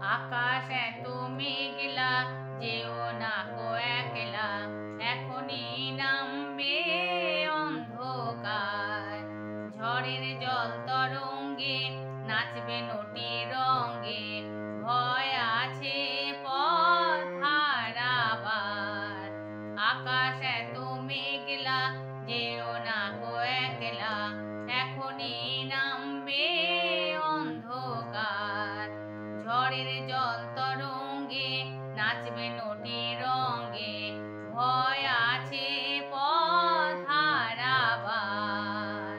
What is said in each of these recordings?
আকাশ এত মেঘলা, যেও না কো একলা, এখনই নামবে অন্ধকার। ঝড়ের জল তরঙ্গে নাচবে নটি রঙ্গে, ভয় আছে পথ হারাবার। আকাশ এত মেঘলা, যেও না কো একলা, এখনই নামবে অন্ধকার। ঝড়ের জল তরঙ্গে নাচবে নটি রঙ্গে, ভয় আছে পথ হারাবার।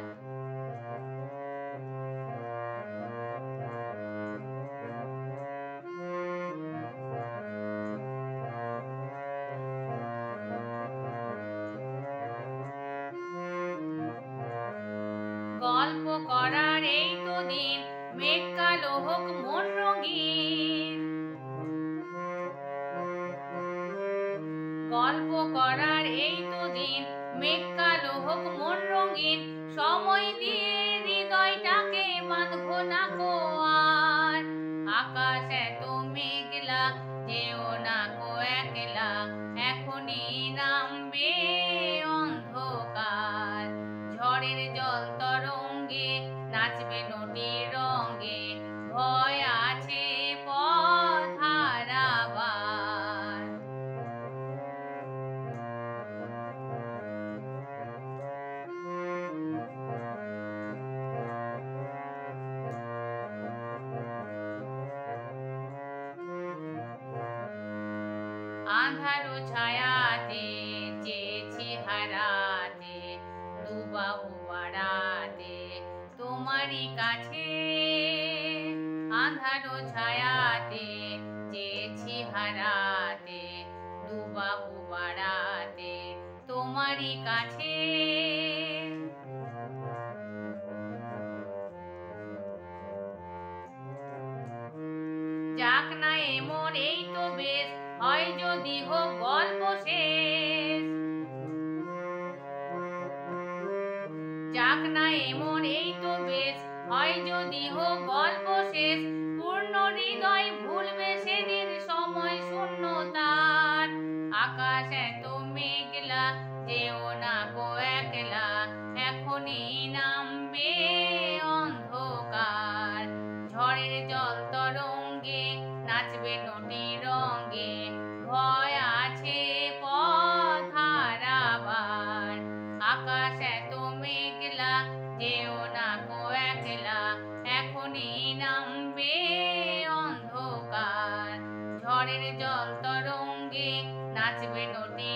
গল্প করার এই তো দিন, মেঘ কালো হোক মন রঙিন। গল্প করার এই তো দিন, মেঘ কালো হোক মন রঙিন। সময় দিয়ে হৃদয়টাকে বাঁধবো না কো আর। আকাশ এত মেঘলা, যেও না কো একলা, এখনই নামবে অন্ধকার। ঝড়ের জল তরঙ্গে নাচবে নটি রঙ্গে, ভয় আছে পথ হারাবার। আঁধারো ছায়াতে চেয়েছি হারাতে, দুবাহু বাড়াতে তোমারই কাছে। আঁধারো ছায়াতে চেয়েছি হারাতে, দুবাহু বাড়াতে তোমারই কাছে। যাক না এমন এই তো বেশ, হয় যদি হোক গল্প শেষ। যাক না এমন এই তো বেশ, হয় যদি হোক গল্প শেষ। পূর্ণ হৃদয় ভুলবে সেদিন সময় শূন্যতার। আকাশ এত মেঘলা, যেও না কো একলা, এখনই নামবে অন্ধকার। ঝড়ের জল তরঙ্গে নাচবে নটি রঙ্গে, ভয় আছে পথ হারাবার। আকাশ এত মেঘলা, যেও না কো একলা, এখনই নামবে অন্ধকার। ঝড়ের জল তরঙ্গে নাচবে নটি